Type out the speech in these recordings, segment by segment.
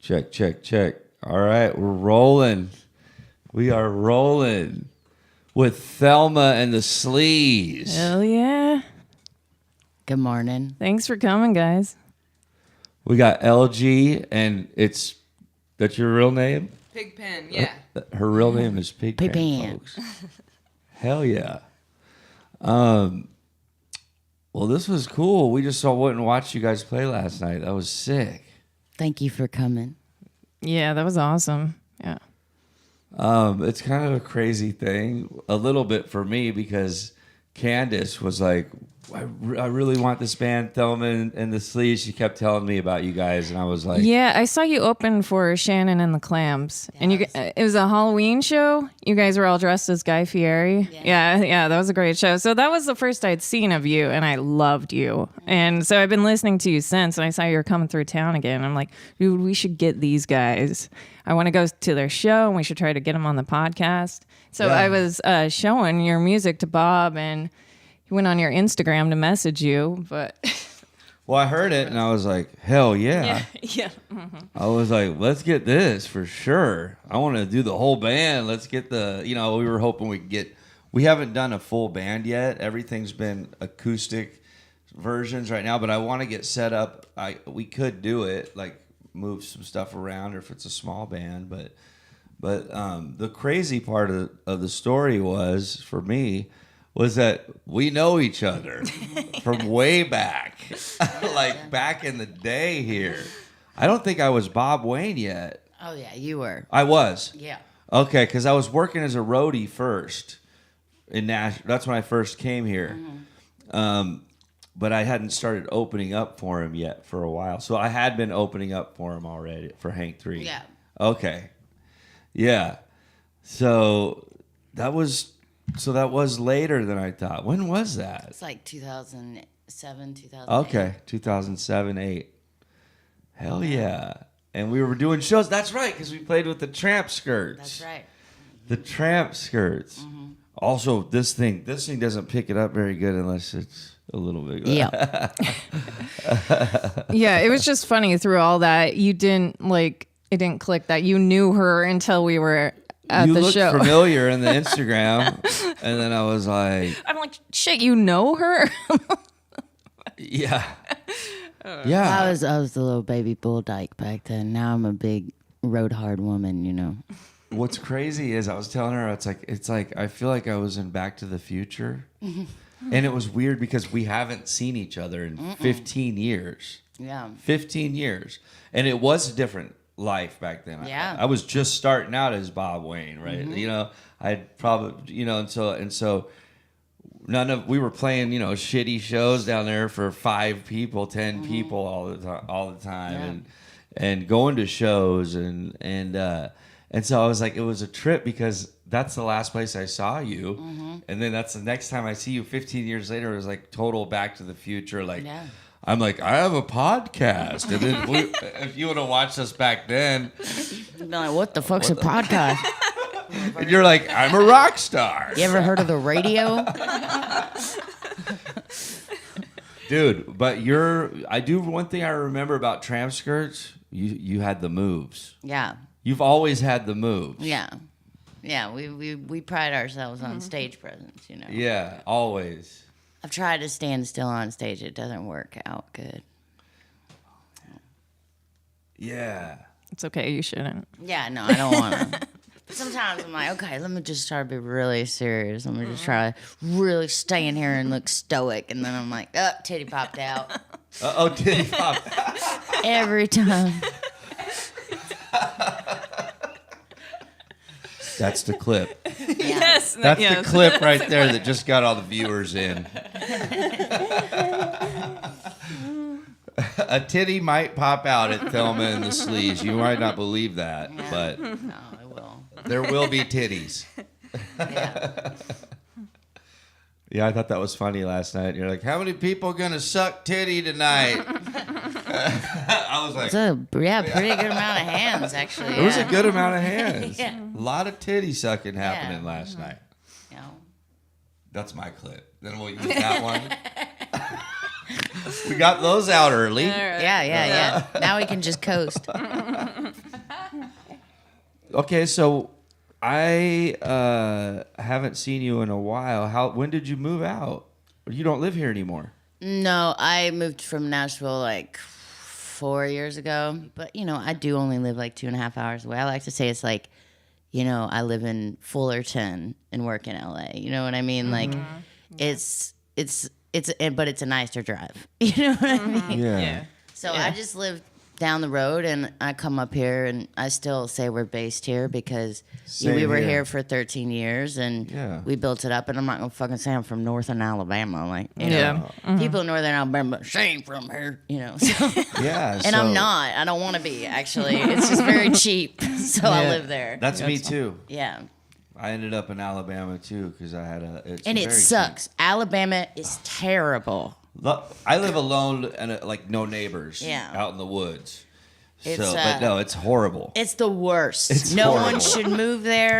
Check, check, check. All right, we're rolling. We are rolling with Thelma and the Sleaze. Hell yeah. Good morning. Thanks for coming, guys. We got LG, and that's your real name? Pigpen, yeah. Her real name is Pigpen, Pigpen. folks. Hell yeah. Well, this was cool. We just went and watched you guys play last night. That was sick. Thank you for coming. Yeah, that was awesome. Yeah. It's kind of a crazy thing, a little bit for me, because Candace was like, I really want this band, Thelma and the Sleaze. She kept telling me about you guys, and I was like, Yeah, I saw you open for Shannon and the Clams. And it was a Halloween show. You guys were all dressed as Guy Fieri. Yeah, that was a great show. So that was the first I'd seen of you, and I loved you. And so I've been listening to you since, and I saw you were coming through town again. I'm like, dude, we should get these guys. I want to go to their show, and we should try to get them on the podcast. So I was showing your music to Bob, and he went on your Instagram to message you, but... well, I heard it, and I was like, hell yeah. Yeah. Mm-hmm. I was like, let's get this for sure. I want to do the whole band. Let's get we were hoping we haven't done a full band yet. Everything's been acoustic versions right now, but I want to get set up. We could do it, like move some stuff around, or if it's a small band, but the crazy part of the story was, for me, was that we know each other from way back, like back in the day here. I don't think I was Bob Wayne yet. Oh, yeah, you were. I was? Yeah. Okay, because I was working as a roadie first in Nashville. That's when I first came here. Mm-hmm. But I hadn't started opening up for him yet for a while. So I had been opening up for him already, for Hank 3. Yeah. Okay. Yeah. So that was later than I thought. When was that? It's like 2007, 2008. Okay, 2007, 8. Hell yeah. And we were doing shows. That's right, because we played with the Tramp Skirts. That's right. The Tramp Skirts. Mm-hmm. Also, this thing doesn't pick it up very good unless it's a little bit. Yeah. Yeah, it was just funny through all that. It didn't click that you knew her until we were at the show. You looked familiar in the Instagram, and then I was like, I'm like, shit, you know her? yeah. Yeah. I was the little baby bull dyke back then. Now I'm a big road hard woman, you know. What's crazy is I was telling her, it's like I feel like I was in Back to the Future. And it was weird because we haven't seen each other in 15 years. Yeah. 15 years. And it was a different life back then. Yeah. I was just starting out as Bob Wayne, right? Mm-hmm. You know, I'd probably, and so we were playing, shitty shows down there for 5 people, 10 people all the time, and going to shows and so I was like, it was a trip because that's the last place I saw you, and then that's the next time I see you 15 years later. It was like total Back to the Future, like. Yeah. I'm like, I have a podcast. And then if you would have watched us back then. You'd be like, what the fuck's a podcast? And you're like, I'm a rock star. You ever heard of the radio? Dude, but one thing I remember about Tramp Skirts, you had the moves. Yeah. You've always had the moves. Yeah. Yeah, we pride ourselves on stage presence, Yeah, always. I've tried to stand still on stage. It doesn't work out good. Yeah. It's okay. You shouldn't. Yeah, no, I don't want to. But sometimes I'm like, okay, let me just try to be really serious. Let me just try to really stay in here and look stoic. And then I'm like, oh, titty popped out. Titty popped out. Every time. That's the clip. Yeah. Yes. That's the clip right there that just got all the viewers in. A titty might pop out at Thelma and the Sleaze. You might not believe that, but No, I will. there will be titties. Yeah. Yeah, I thought that was funny last night. You're like, how many people gonna suck titty tonight? I was like, It's a pretty good amount of hands, actually. it was a good amount of hands. Yeah. A lot of titty sucking happening last night. Yeah. That's my clip. Then we'll use that one. We got those out early. All right. Yeah. Now we can just coast. Okay, so I haven't seen you in a while. When did you move out? You don't live here anymore. No, I moved from Nashville like 4 years ago. But, you know, I do only live like 2.5 hours away. I like to say it's like, you know, I live in Fullerton and work in LA. You know what I mean? Like, but it's a nicer drive. You know what I mean? Yeah. So I just live down the road, and I come up here, and I still say we're based here because we were here for 13 years, and we built it up. And I'm not gonna fucking say I'm from Northern Alabama, like you know, people in Northern Alabama say from here, you know. So. Yeah, and I'm not. I don't want to be. Actually, it's just very cheap, so I live there. That's me too. Yeah. I ended up in Alabama too because I had it sucks. Cheap. Alabama is terrible. I live alone and like no neighbors out in the woods. But no, it's horrible. It's the worst. It's no horrible. one should move there.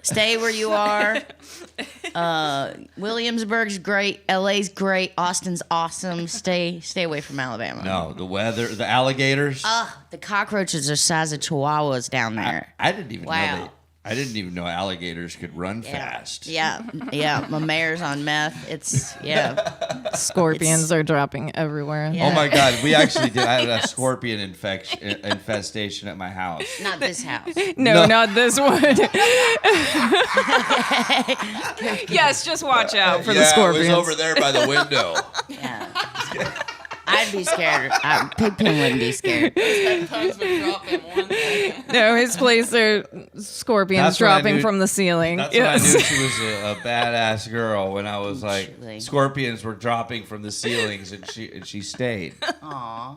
Stay where you are. Williamsburg's great. LA's great. Austin's awesome. Stay away from Alabama. No, the weather, the alligators. The cockroaches are the size of chihuahuas down there. I didn't even know I didn't even know alligators could run fast. Yeah. My mayor's on meth. It's Scorpions are dropping everywhere. Yeah. Oh my God, we actually did. I had a scorpion infestation at my house. Not this house. No, not this one. Yes, just watch out for the scorpions. It was over there by the window. Yeah. I'd be scared. Pigpen wouldn't be scared. No, his place are scorpions dropping from the ceiling. That's when I knew she was a badass girl, when I was like, scorpions were dropping from the ceilings, and she stayed. Aw.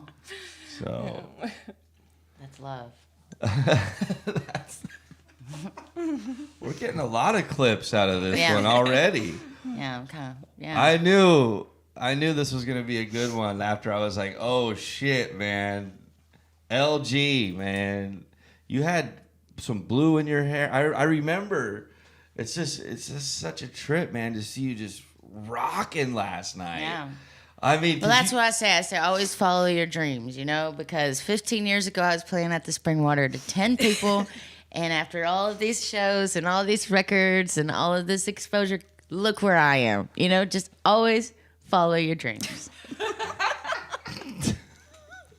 So. That's love. We're getting a lot of clips out of this one already. Yeah, I'm kind of. Yeah. I knew this was going to be a good one after I was like, oh, shit, man. LG, man. You had some blue in your hair. I remember. It's just such a trip, man, to see you just rocking last night. Yeah. I mean. Well, that's what I say. I say always follow your dreams, you know, because 15 years ago I was playing at the Springwater to 10 people. And after all of these shows and all these records and all of this exposure, look where I am. You know, just always follow your dreams.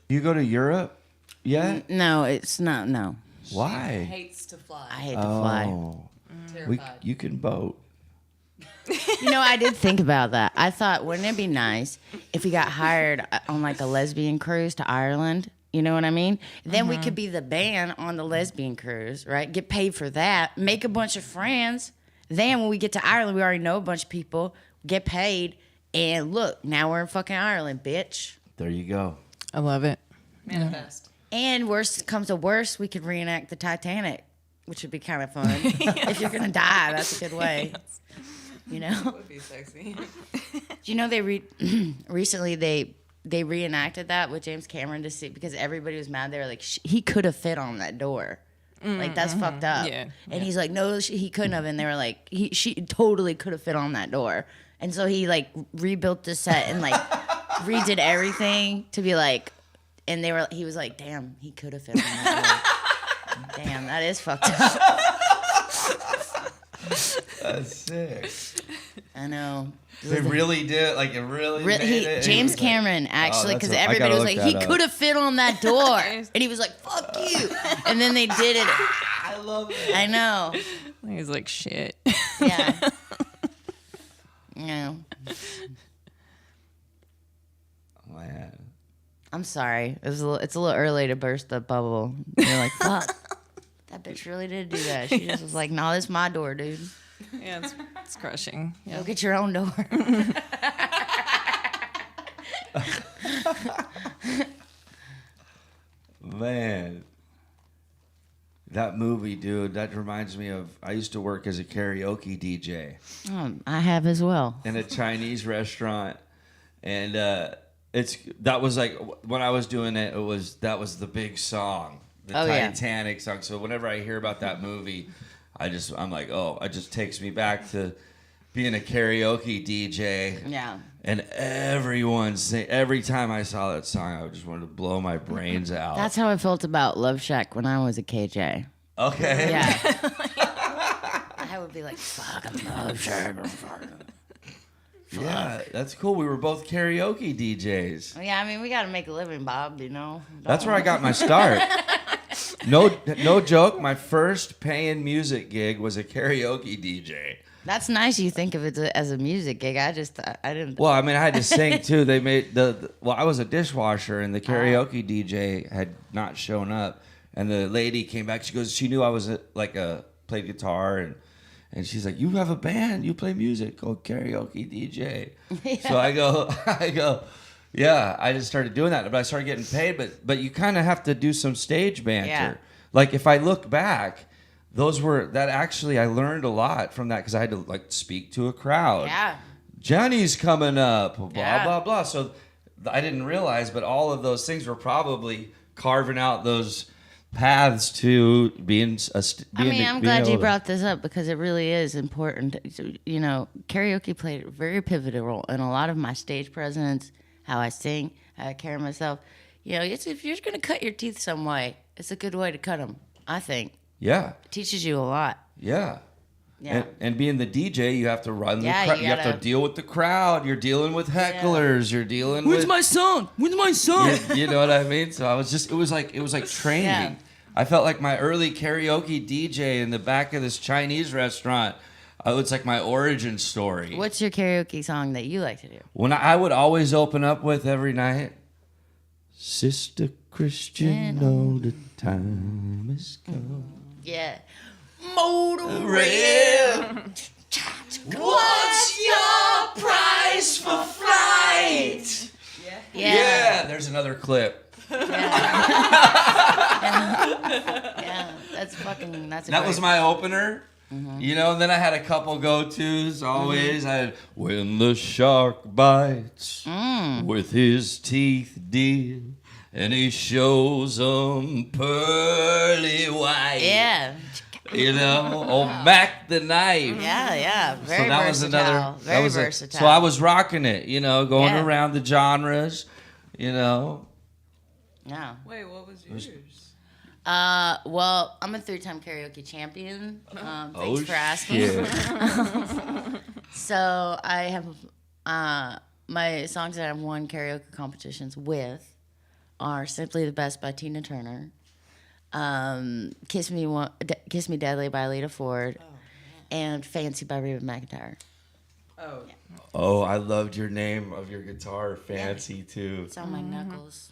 You go to Europe yet? No, it's not. No. Why? She hates to fly. I hate to fly. You can boat. You know, I did think about that. I thought, wouldn't it be nice if we got hired on like a lesbian cruise to Ireland? You know what I mean? Then we could be the band on the lesbian cruise, right? Get paid for that, make a bunch of friends. Then when we get to Ireland, we already know a bunch of people, get paid, and look, now we're in fucking Ireland, bitch. There you go. I love it. Manifest. And worst comes to worst, we could reenact the Titanic, which would be kind of fun. If you're gonna die, that's a good way. Yes. You know? That would be sexy. Do you know they recently they reenacted that with James Cameron to see, because everybody was mad. They were like, he could have fit on that door. Like, that's fucked up. Yeah. And he's like, no, he couldn't have. And they were like, she totally could have fit on that door. And so he like rebuilt the set and like redid everything to be like, and he was like, damn, he could have fit on that door. Damn, that is fucked up. That's sick. I know. They really did, like, it really made it. James Cameron, actually, because everybody was like, he could have fit on that door. And he was like, fuck you. And then they did it. I love it. I know. He's like, shit. Yeah. Yeah. Man. I'm sorry. It's a little early to burst the bubble. You're like, fuck. That bitch really did do that. She just was like, nah, this is my door, dude. Yeah, it's crushing. Yeah. Go get your own door. Man. That movie, dude, that reminds me of, I used to work as a karaoke DJ I have as well. in a Chinese restaurant. And that was like, when I was doing it, that was the big song, the Titanic song. So whenever I hear about that movie, I'm like, oh, it just takes me back to being a karaoke DJ. Yeah. And every time I saw that song, I just wanted to blow my brains out. That's how I felt about Love Shack when I was a KJ. Okay. Yeah. I would be like, fuck, I love Shannon. Yeah, that's cool. We were both karaoke DJs. Yeah, I mean, we got to make a living, Bob, you know. That's where I got my start. No joke. My first paying music gig was a karaoke DJ. That's nice you think of it as a music gig. I just thought, I didn't. Well, I mean, I had to sing too. They made well, I was a dishwasher, and the karaoke DJ had not shown up. And the lady came back. She goes, she knew I was played guitar, and she's like, "You have a band? You play music? Called karaoke DJ." Yeah. So I go, yeah. I just started doing that, but I started getting paid. But you kind of have to do some stage banter. Yeah. Like if I look back, I learned a lot from that because I had to like speak to a crowd. Yeah. Johnny's coming up, blah, Yeah. blah, blah. So I didn't realize, but all of those things were probably carving out those paths to being I'm glad you brought this up because it really is important. You know, karaoke played a very pivotal role in a lot of my stage presence, how I sing, how I carry myself. You know, if you're going to cut your teeth some way, it's a good way to cut them, I think. Yeah. It teaches you a lot. Yeah. Yeah. And being the DJ, you have to run Yeah, the crowd. you You have to gotta- deal with the crowd. You're dealing with hecklers. You're dealing Where's with my song? Where's my song? you know what I mean? So it was like training. Yeah. I felt like my early karaoke DJ in the back of this Chinese restaurant. It's like my origin story. What's your karaoke song that you like to do? When I would always open up with every night, Sister Christian, all the time is come. Yeah. Motor What's your price for flight? Yeah, there's another clip. Yeah, that's a That great- was my opener. You know, and then I had a couple go-tos always. I had When the Shark Bites with his teeth dear and he shows them pearly white. Yeah. You know, or Mac the Knife. Yeah. Very So that was versatile. another. Very that was versatile. So I was rocking it, you know, going Yeah. around the genres, you know. Yeah. Wait, what was yours? Well, I'm a 3-time karaoke champion. Thanks for asking. Shit. So I have my songs that I've won karaoke competitions with are "Simply the Best" by Tina Turner, "Kiss Me Deadly" by Lita Ford, and "Fancy" by Reba McEntire. Oh, Oh, I loved your name of your guitar, Fancy, too. It's on my knuckles.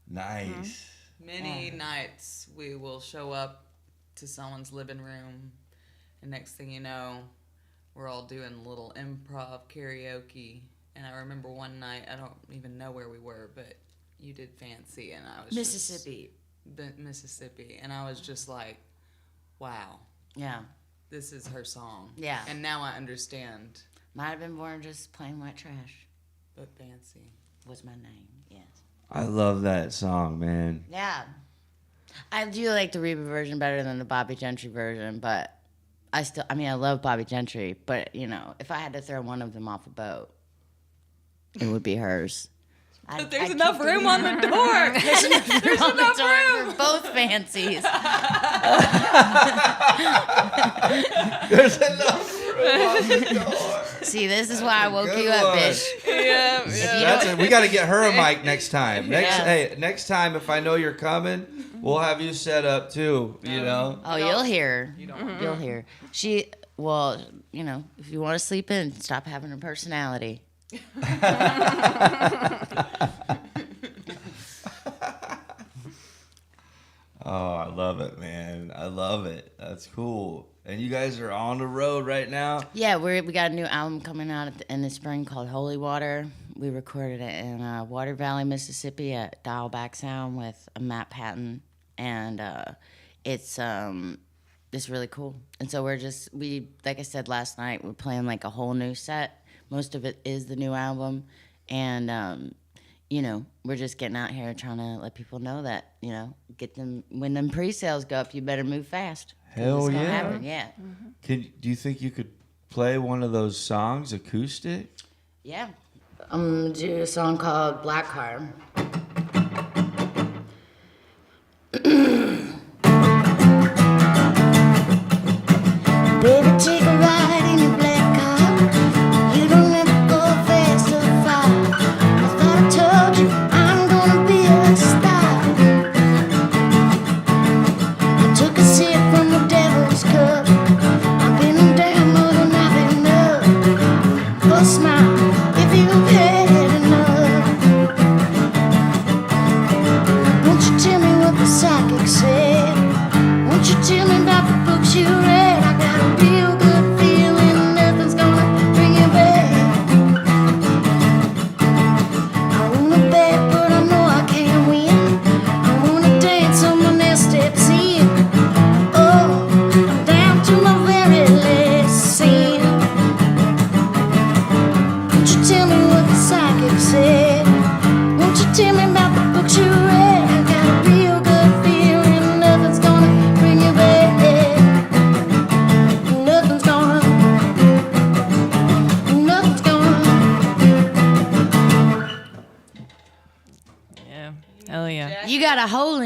Nice. many nights we will show up to someone's living room, and next thing you know, we're all doing a little improv karaoke. And I remember one night, I don't even know where we were, but you did Fancy, and I was Mississippi. Mississippi, and I was just like, wow, Yeah. this is her song. Yeah. And now I understand. Might have been born just plain white trash But Fancy. was my name. Yes. I love that song, man. Yeah. I do like the Reba version better than the Bobby Gentry version, but I love Bobby Gentry, but, you know, if I had to throw one of them off a boat, it would be hers. But there's enough room on the door. There's enough room for both fancies. There's enough room on the door. See, this is why I woke Good you up, one. bitch. Yeah. That's it. We got to get her a mic next time. Yeah. Next time, if I know you're coming, we'll have you set up too. You know. Oh, you'll hear. You don't. You'll hear. Well, you know, if you want to sleep in, stop having a personality. Oh, I love it, man. I love it. That's cool. And you guys are on the road right now. Yeah, we got a new album coming out in the spring called Holy Water. We recorded it in Water Valley, Mississippi at Dialback Sound with Matt Patton, and it's really cool. And so we like I said last night, we're playing like a whole new set. Most of it is the new album, and you know, we're just getting out here trying to let people know that, you know, when them pre-sales go up, you better move fast. 'Cause Hell it's gonna yeah. happen, yeah. Do you think you could play one of those songs acoustic? Yeah. I'm going to do a song called Black Car.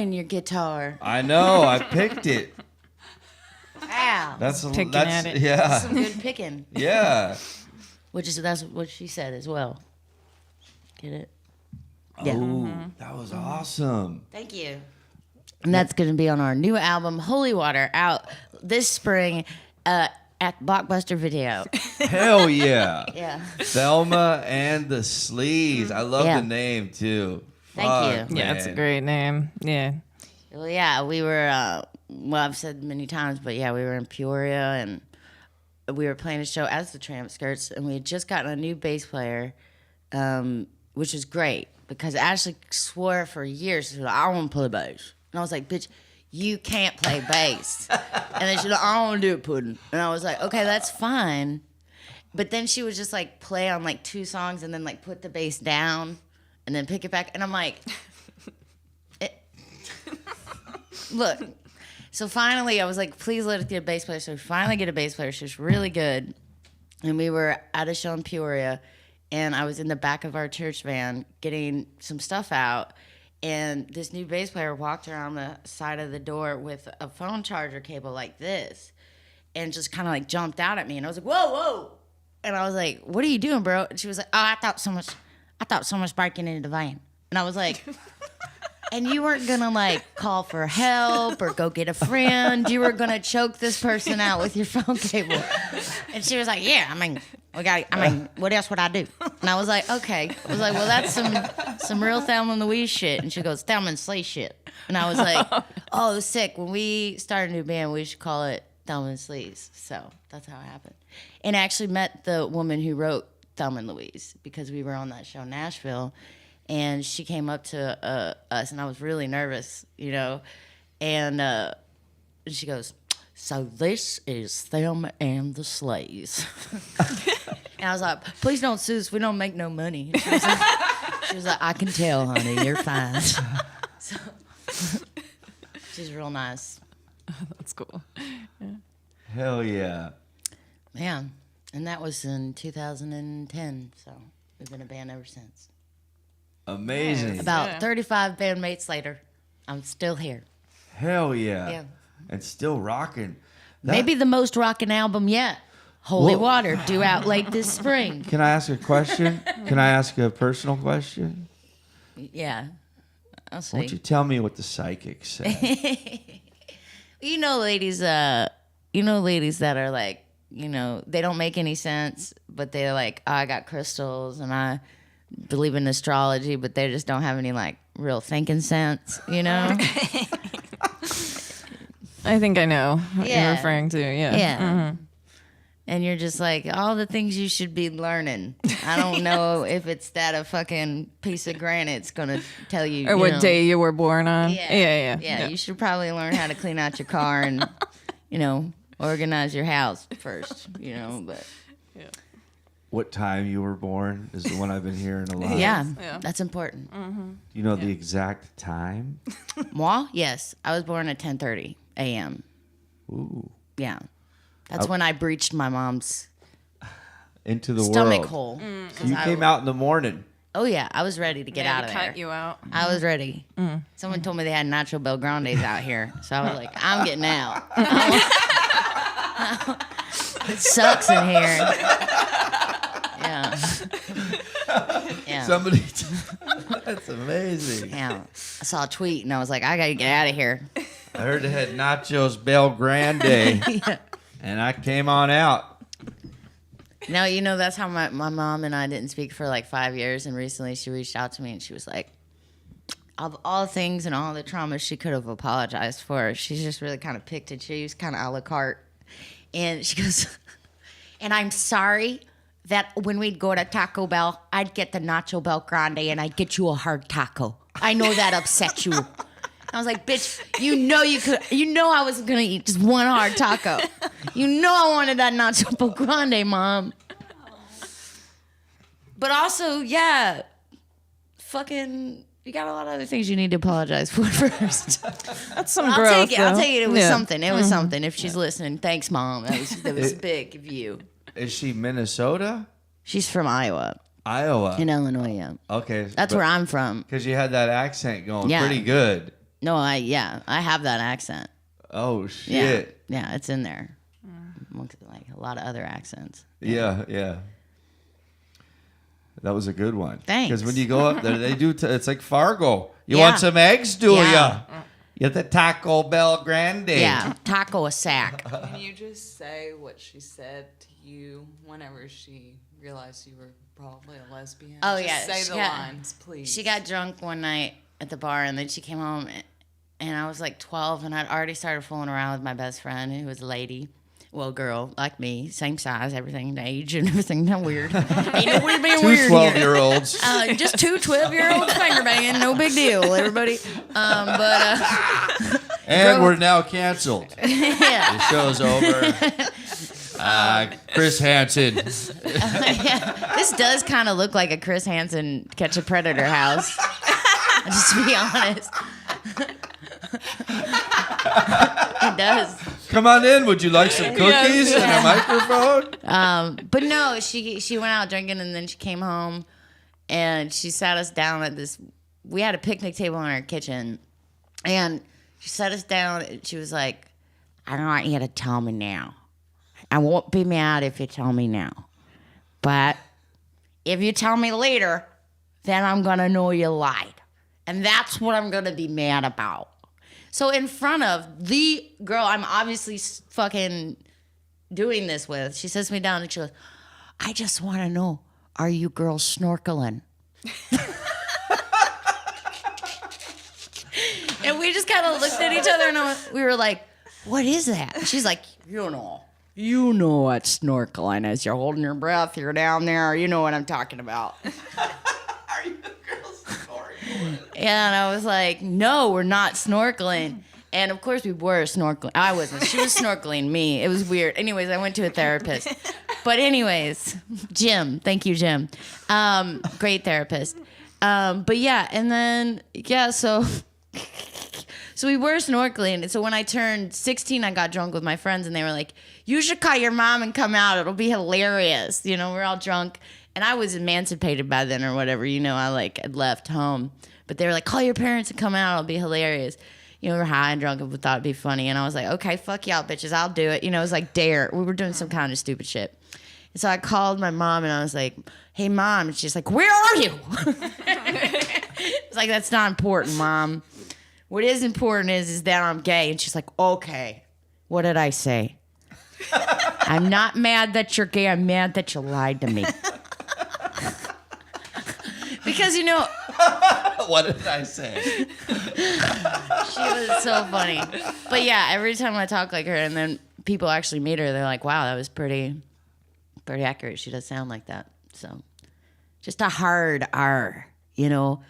killing your guitar. I know. I picked it. Wow. That's Picking at it. Yeah. Some good picking. Yeah. That's what she said as well. Get it? Oh, that was awesome. Thank you. And that's going to be on our new album, Holy Water, out this spring at Blockbuster Video. Hell yeah. Yeah. Thelma and the Sleaze. I love Yeah. the name too. Thank you. Yeah, it's a man. great name. Yeah. Well, yeah, we were, well, I've said many times, but yeah, we were in Peoria and we were playing a show as the Tramp Skirts, and we had just gotten a new bass player, which was great because Ashley swore for years, she was like, I want to play bass. And I was like, bitch, you can't play bass. And then she's like, I don't want to do it, Puddin'. And I was like, okay, that's fine. But then she would just like play on like 2 songs and then like put the bass down and then pick it back. And I'm like, look. So finally, I was like, please let us get a bass player. So we finally get a bass player. She was really good. And we were at a show in Peoria, and I was in the back of our church van getting some stuff out. And this new bass player walked around the side of the door with a phone charger cable like this and just kind of like jumped out at me. And I was like, whoa, whoa. And I was like, what are you doing, bro? And she was like, oh, I thought someone was barking into the van. And I was like, and you weren't going to like call for help or go get a friend. You were going to choke this person out with your phone cable. And she was like, yeah, what else would I do? And I was like, okay. I was like, well, that's some real Thelma and Louise shit. And she goes, Thelma and Sleaze shit. And I was like, oh, sick. When we start a new band, we should call it Thelma and Sleaze. So that's how it happened. And I actually met the woman who wrote Thelma and Louise because we were on that show in Nashville. And she came up to us, and I was really nervous, you know. And she goes, so this is Thelma and the Sleaze. And I was like, please don't sue us. We don't make no money. She was like, I can tell, honey. You're fine. So, she's real nice. That's cool. Hell yeah. Yeah. And that was in 2010. So we've been a band ever since. Amazing. About 35 bandmates later, I'm still here. Hell yeah. Yeah. And still rocking. Maybe the most rocking album yet. Holy Water, due out late this spring. Can I ask a question? Can I ask a personal question? Yeah. I'll Why see. don't you tell me what the psychics say? You know, ladies that are like, you know, they don't make any sense, but they're like, oh, I got crystals and I believe in astrology, but they just don't have any like real thinking sense, you know? I think I know what Yeah. you're referring to. Yeah. Yeah. And you're just like, all the things you should be learning. I don't know if it's that a fucking piece of granite's going to tell you. Or you what know. day you were born on. Yeah. Yeah. You should probably learn how to clean out your car and, you know, organize your house first, you know, but. What time you were born is the one I've been hearing a lot. Yeah, Yeah. that's important. You know the exact time? Moi? Yes. I was born at 10:30 a.m. Ooh. Yeah. That's when I breached my mom's Into the stomach world. hole. You came out in the morning. Oh, yeah. I was ready to get out of there. Cut you out. I was ready. Someone told me they had Nacho Belgrandes out here. So I was like, I'm getting out. It sucks in here. Yeah. Yeah. Somebody. That's amazing. Yeah. I saw a tweet and I was like, I got to get out of here. I heard they had Nachos Bel Grande, and I came on out. No, you know, that's how my mom and I didn't speak for like 5 years. And recently she reached out to me and she was like, of all the things and all the traumas she could have apologized for, she's just really kind of picked and choose, kind of a la carte. And she goes, and I'm sorry that when we'd go to Taco Bell, I'd get the Nacho Bel Grande and I'd get you a hard taco. I know that upset you. I was like, bitch, you know I wasn't gonna eat just one hard taco. You know I wanted that Nacho Bel Grande, Mom. But also, yeah, fucking, you got a lot of other things you need to apologize for first. That's some I'll growth. take it. I'll though. take it. It was Yeah. something. It was something. If she's listening, thanks, Mom. That was big of you. Is she Minnesota? She's from Iowa, Iowa. in Illinois. Yeah, Okay. that's where I'm from. Because you had that accent going Yeah. pretty good. No, I have that accent. Oh shit. Yeah, it's in there. Like a lot of other accents. Yeah. That was a good one. Thanks. Because when you go up there, they do. It's like Fargo. You Yeah. want some eggs? Do Yeah. ya? Get the Taco Bell Grande. Yeah, taco a sack. Can you just say what she said to you whenever she realized you were probably a lesbian? Oh, Just yeah, say she the got- lines, please. She got drunk one night at the bar, and then she came home, and I was like 12, and I'd already started fooling around with my best friend, who was a lady. Well, girl, like me, same size, everything, age, and everything. Not weird. Ain't no weird being Two weird here. 12-year-olds. Just two 12-year-olds finger banging. No big deal, everybody. And we're now canceled. Yeah. The show's over. Chris Hansen. Yeah. This does kind of look like a Chris Hansen Catch a Predator house. Just to be honest. It does. Come on in. Would you like some cookies and a microphone? But no, she went out drinking, and then she came home, and she sat us down at this. We had a picnic table in our kitchen, and she sat us down, and she was like, "I don't want you to tell me now. I won't be mad if you tell me now, but if you tell me later, then I'm gonna know you lied, and that's what I'm gonna be mad about." So in front of the girl I'm obviously fucking doing this with, she sits me down and she goes, "I just want to know, are you girls snorkeling?" And we just kind of looked at each other, and we were like, "What is that?" And she's like, You know what snorkeling is. You're holding your breath, you're down there, you know what I'm talking about." Are you girls snorkeling? And I was like, "No, we're not snorkeling." And of course we were snorkeling. I wasn't. She was snorkeling me. It was weird. Anyways, I went to a therapist. But anyways, Jim. Thank you, Jim. Great therapist. But yeah, and then, so we were snorkeling. And so when I turned 16, I got drunk with my friends, and they were like, "You should call your mom and come out. It'll be hilarious." You know, we're all drunk. And I was emancipated by then or whatever. You know, I had left home. But they were like, "Call your parents and come out. It'll be hilarious." You know, we were high and drunk and we thought it'd be funny. And I was like, "Okay, fuck y'all bitches. I'll do it." You know, it was like dare. We were doing some kind of stupid shit. And so I called my mom and I was like, "Hey, Mom." And she's like, "Where are you?" It's like, "That's not important, Mom. What is important is that I'm gay." And she's like, "Okay, what did I say?" "I'm not mad that you're gay. I'm mad that you lied to me." Because, you know, What did I say? she was so funny. But yeah, every time I talk like her, and then people actually meet her, they're like, "Wow, that was pretty accurate. She does sound like that." So just a hard R, you know.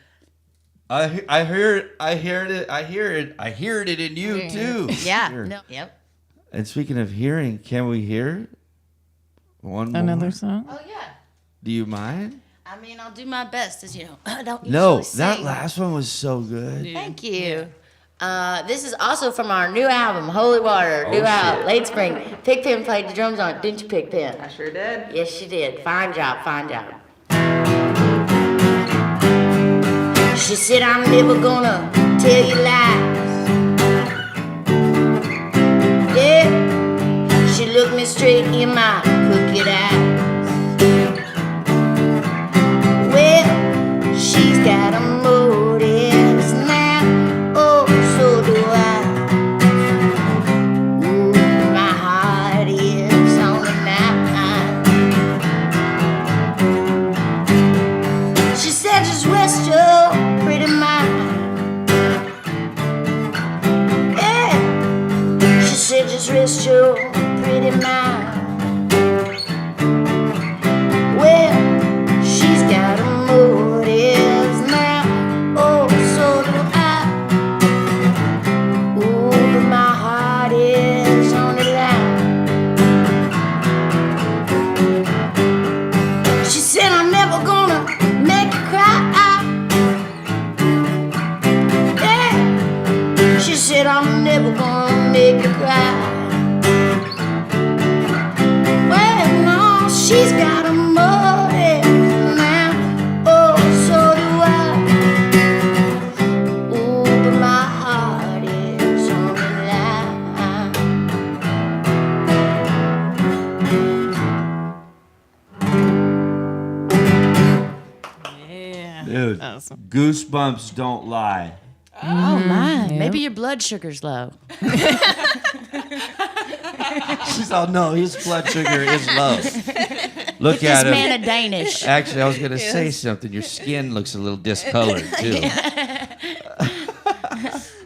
I heard it in you too. Yeah. Here. No. Yep. And speaking of hearing, can we hear one more? Another song? Oh yeah. Do you mind? I mean, I'll do my best, as you know. I don't No, usually that sing. last one was so good. Thank you. This is also from our new album, Holy Water, due out late spring. Pigpen played the drums on it, didn't you, Pigpen? I sure did. Yes, she did. Fine job, fine job. She said, "I'm never gonna tell you lies." Yeah, she looked me straight in my crooked eyes. Well, she's got a motives now, oh, so do I. Ooh, my heart is on the line. She said, "Just rest your pretty mind." Yeah, she said, "Just rest your pretty mind." Well, she's got a motives now, oh, so do I. Ooh, but my heart is on the line. She said, "I'm never gonna make you cry." Yeah, she said, "I'm never gonna make you cry." awesome. Goosebumps don't lie. Oh my! Yep. Maybe your blood sugar's low. She's all, no, his blood sugar is low. Look This at him. man a Danish. Actually, I was going to say something. Your skin looks a little discolored, too.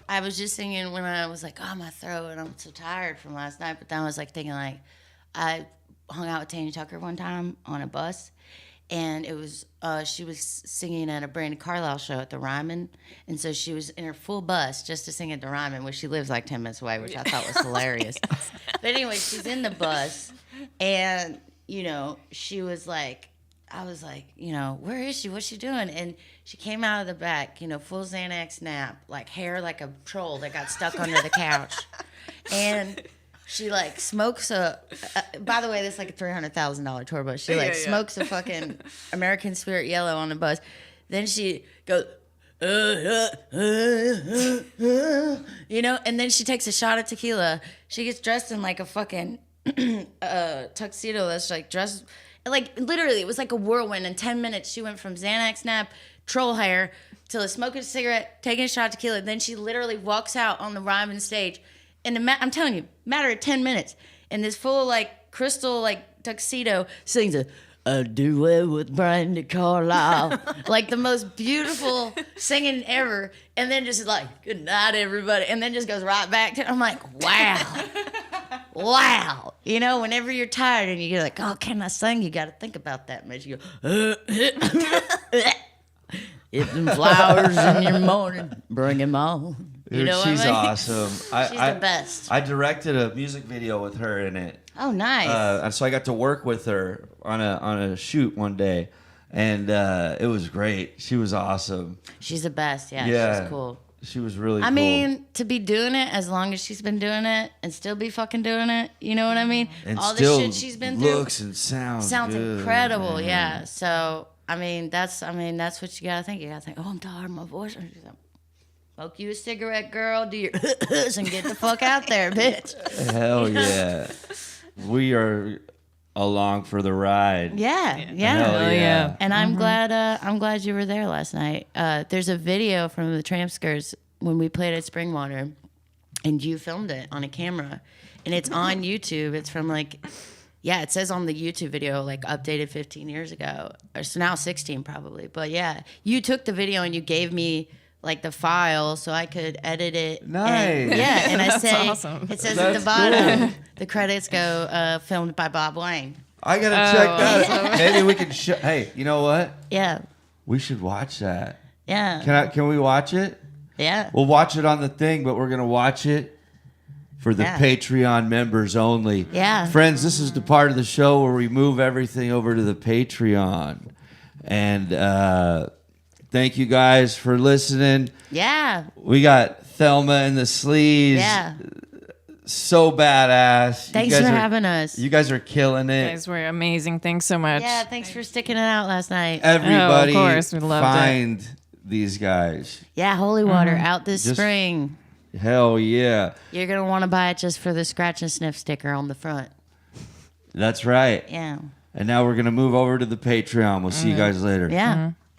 I was just singing when I was like, oh, my throat, and I'm so tired from last night. But then I was like thinking, like, I hung out with Tanya Tucker one time on a bus, and it was she was singing at a Brandi Carlile show at the Ryman, and so she was in her full bus just to sing at the Ryman, which she lives like 10 minutes away, which I thought was hilarious. But anyway, she's in the bus, and you know, she was like, I was like, you know, where is she? What's she doing? And she came out of the back, you know, full Xanax nap, like hair like a troll that got stuck under the couch. And she like smokes by the way, this is like a $300,000 tour bus. She like smokes a fucking American Spirit Yellow on the bus. Then she goes, you know, and then she takes a shot of tequila. She gets dressed in like a fucking tuxedo that's like dressed like literally it was like a whirlwind. In 10 minutes she went from Xanax nap, troll hair, to smoking a cigarette, taking a shot of tequila. Then she literally walks out on the Ryman stage, and I'm telling you, matter of 10 minutes, in this full like crystal like tuxedo, sings a duet with Brandi Carlile, like the most beautiful singing ever, and then just like, good night everybody, and then just goes right back to, I'm like, wow. You know, whenever you're tired and you're like, oh, can I sing? You got to think about that much. You go, if them flowers in your morning, bring them on. You Dude, know she's what I mean? awesome. She's the best. I directed a music video with her in it. Oh, nice. And so I got to work with her on a shoot one day, and it was great. She was awesome. She's the best. Yeah, she's cool. She was really I cool. mean, to be doing it as long as she's been doing it and still be fucking doing it, you know what I mean? and all the still shit she's been through looks and sounds good, incredible, man. yeah. So I mean, that's what you gotta think. You gotta think, oh, I'm tired of my voice. She's like, smoke you a cigarette, girl. Do your and get the fuck out there, bitch. Hell yeah. We are along for the ride. Yeah. Hell yeah. And I'm glad you were there last night. There's a video from the Trampskers when we played at Springwater, and you filmed it on a camera, and it's on YouTube. It's from like, yeah, it says on the YouTube video like updated 15 years ago, or so now 16 probably. But yeah, you took the video and you gave me like the file so I could edit it. Nice. And I say, awesome. it says That's at the bottom, cool. the credits go filmed by Bob Wayne. I gotta check that out. Maybe we can hey, you know what? Yeah, We should watch that. yeah, Can we watch it? yeah. We'll watch it on the thing, but we're gonna watch it for the Yeah. Patreon members only. Yeah. Friends, this is the part of the show where we move everything over to the Patreon. And thank you guys for listening. Yeah. We got Thelma and the Sleaze. Yeah. So badass. Thanks for having us. You guys are killing You it. guys were amazing. Thanks so much. Yeah, thanks for sticking it out last night. Everybody Oh, of course, we loved it. find these guys. Yeah, Holy Water out this Just- spring. Hell yeah. You're going to want to buy it just for the scratch and sniff sticker on the front. That's right. Yeah. And now we're going to move over to the Patreon. We'll see you guys later. Yeah.